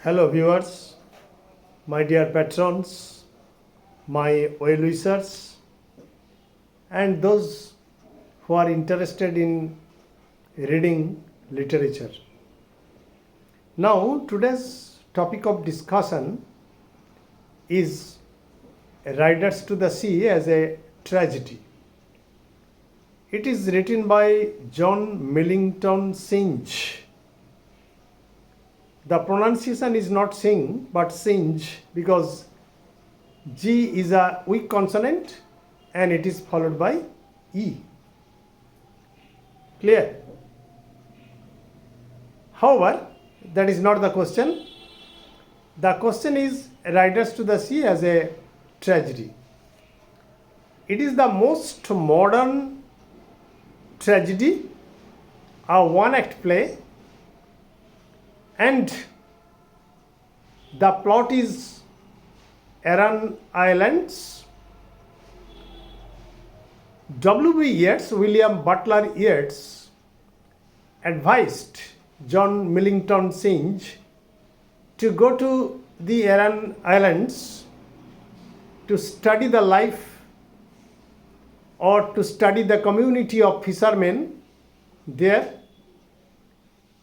Hello, viewers, my dear patrons, my well wishers, and those who are interested in reading literature. Now, today's topic of discussion is Riders to the Sea as a Tragedy. It is written by John Millington Synge. The pronunciation is not Singh but Synge because G is a weak consonant and it is followed by E. Clear? However, that is not the question. The question is Riders to the Sea as a Tragedy. It is the most modern tragedy, a one-act play, and the plot is Aran Islands. W.B. Yeats, William Butler Yeats, advised John Millington Synge to go to the Aran Islands to study the life or to study the community of fishermen there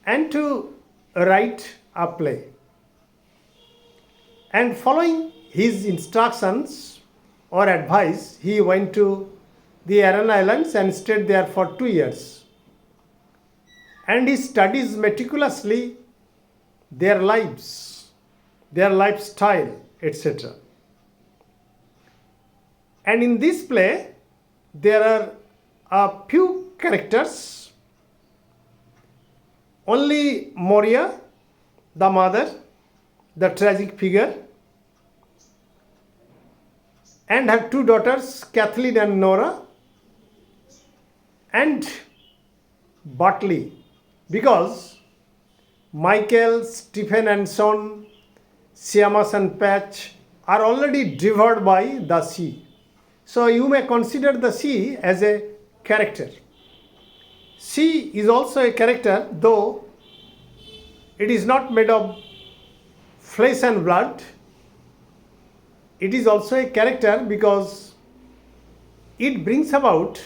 and to write a play. And following his instructions or advice, he went to the Aran Islands and stayed there for 2 years. And he studies meticulously their lives, their lifestyle, etc. And in this play, there are a few characters. Only Maurya, the mother, the tragic figure, and her 2 daughters, Cathleen and Nora, and Bartley, because Michael, Stephen and Son, Seamus and Patch are already devoured by the sea. So you may consider the sea as a character. Sea is also a character, though it is not made of flesh and blood. It is also a character because it brings about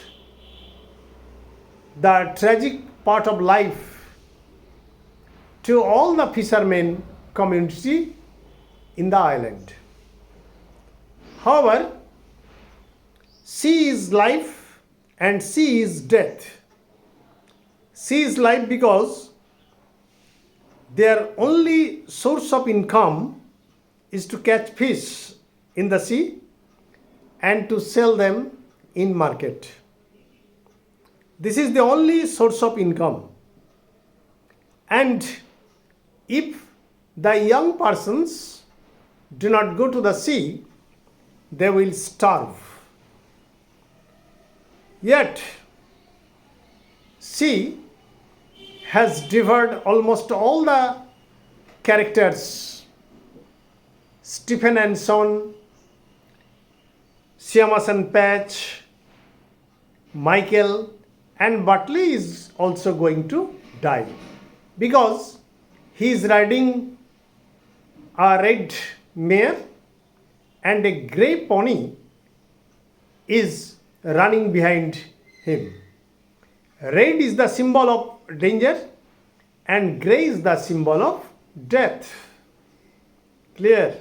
the tragic part of life to all the fishermen community in the island. However, sea is life and sea is death. Sea is life because their only source of income is to catch fish in the sea and to sell them in market. This is the only source of income. And if the young persons do not go to the sea, they will starve. Yet, sea has devoured almost all the characters, Stephen and Son, Seamus and Patch, Michael, and Bartley is also going to die because he is riding a red mare and a grey pony is running behind him. Red is the symbol of danger and grey is the symbol of death. Clear?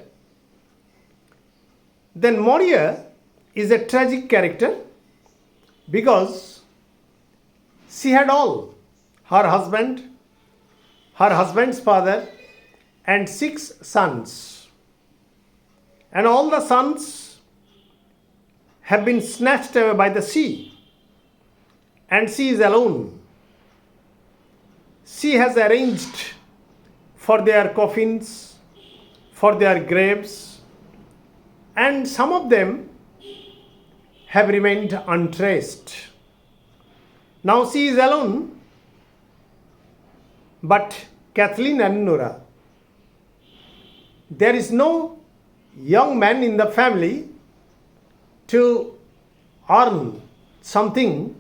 Then Maurya is a tragic character because she had all: her husband, her husband's father, and 6 sons. And all the sons have been snatched away by the sea. And she is alone. She has arranged for their coffins, for their graves, and some of them have remained untraced. Now she is alone, but Cathleen and Nora. There is no young man in the family to earn something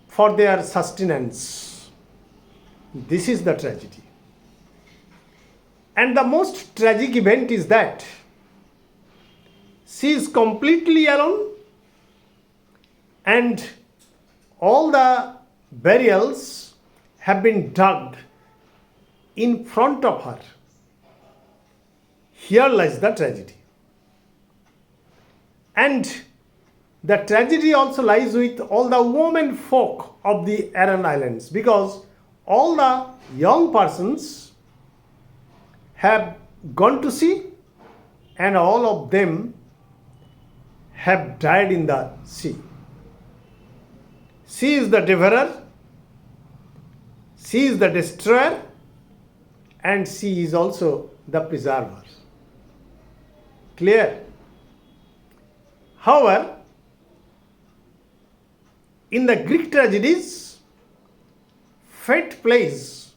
for their sustenance. This is the tragedy. And the most tragic event is that she is completely alone, and all the burials have been dug in front of her. Here lies the tragedy. And the tragedy also lies with all the women folk of the Aran Islands, because all the young persons have gone to sea and all of them have died in the sea. She is the devourer, she is the destroyer, and she is also the preserver. Clear? However, in the Greek tragedies, fate plays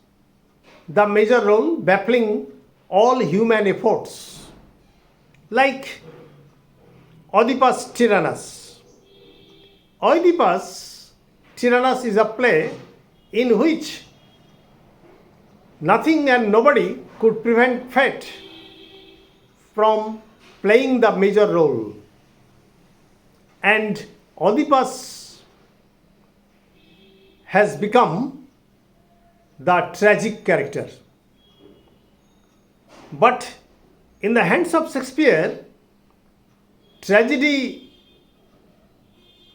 the major role, baffling all human efforts. Like Oedipus Tyrannus. Oedipus Tyrannus is a play in which nothing and nobody could prevent fate from playing the major role. And Oedipus has become the tragic character. But in the hands of Shakespeare, tragedy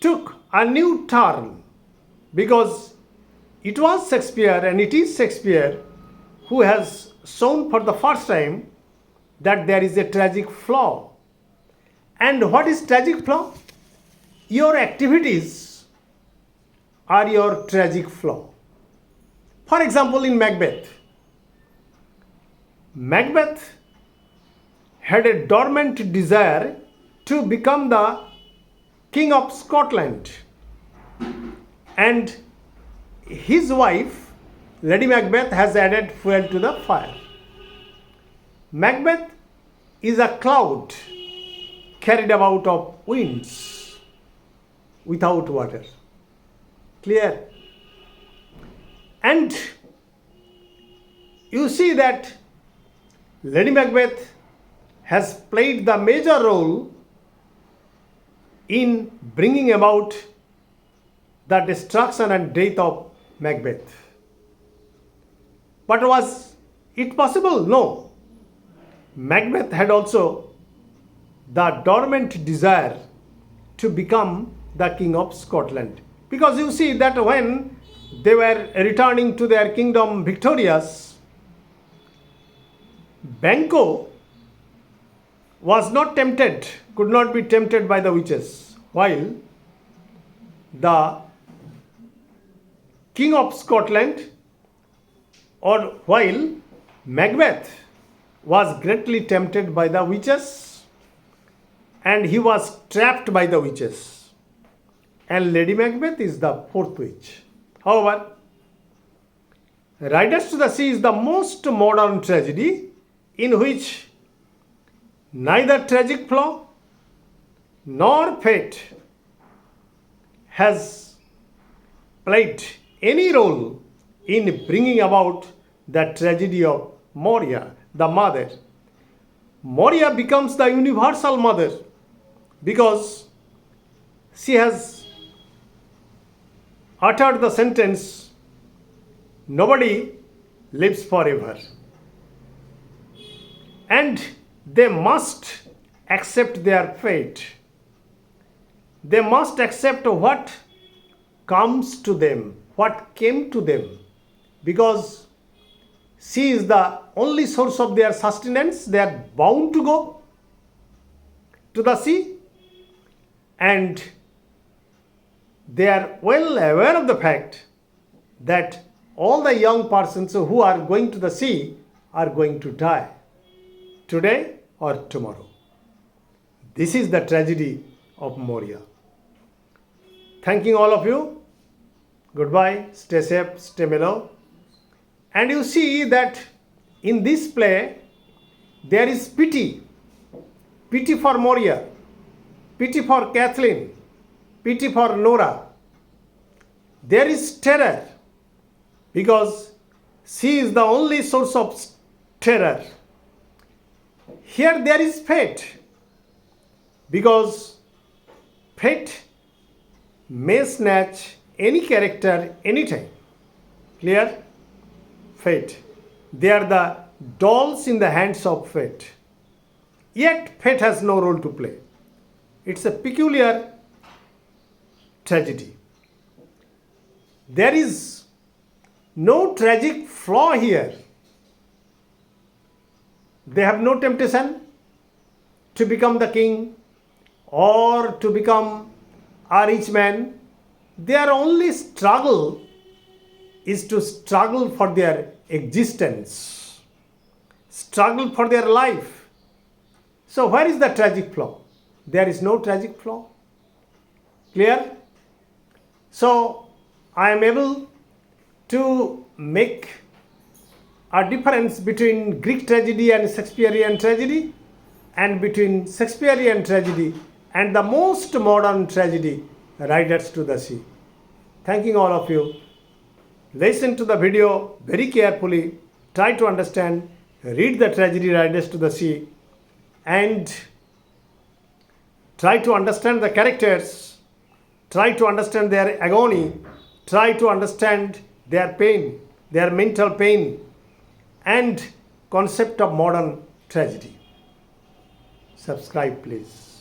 took a new turn, because it was Shakespeare and it is Shakespeare who has shown for the first time that there is a tragic flaw. And what is tragic flaw? Your activities are your tragic flaw. For example, in Macbeth, Macbeth had a dormant desire to become the King of Scotland, and his wife, Lady Macbeth, has added fuel to the fire. Macbeth is a cloud carried about of winds without water. Clear? And you see that Lady Macbeth has played the major role in bringing about the destruction and death of Macbeth. But was it possible? No. Macbeth had also the dormant desire to become the King of Scotland. Because you see that when they were returning to their kingdom victorious, Banquo was not tempted, could not be tempted by the witches, while the King of Scotland, or while Macbeth was greatly tempted by the witches and he was trapped by the witches. And Lady Macbeth is the fourth witch. However, Riders to the Sea is the most modern tragedy in which neither tragic flaw nor fate has played any role in bringing about the tragedy of Maurya, the mother. Maurya becomes the universal mother because she has uttered the sentence, "Nobody lives forever." And they must accept their fate. They must accept what comes to them, what came to them, because she is the only source of their sustenance. They are bound to go to the sea, and they are well aware of the fact that all the young persons who are going to the sea are going to die today or tomorrow. This is the tragedy of Maurya. Thanking all of you. Goodbye. Stay safe, stay mellow. And you see that in this play there is pity. Pity for Maurya, pity for Cathleen, pity for Nora. There is terror because she is the only source of terror Here there is fate, because fate may snatch any character anytime. Clear? Fate. They are the dolls in the hands of fate. Yet fate has no role to play. It's a peculiar tragedy. There is no tragic flaw here. They have no temptation to become the king or to become a rich man. Their only struggle is to struggle for their existence, struggle for their life. So where is the tragic flaw? There is no tragic flaw. Clear? So I am able to make a difference between Greek tragedy and Shakespearean tragedy, and between Shakespearean tragedy and the most modern tragedy, Riders to the Sea. Thanking all of you. Listen to the video very carefully, try to understand, read the tragedy Riders to the Sea, and try to understand the characters, try to understand their agony, try to understand their pain, their mental pain, and concept of modern tragedy. Subscribe, please.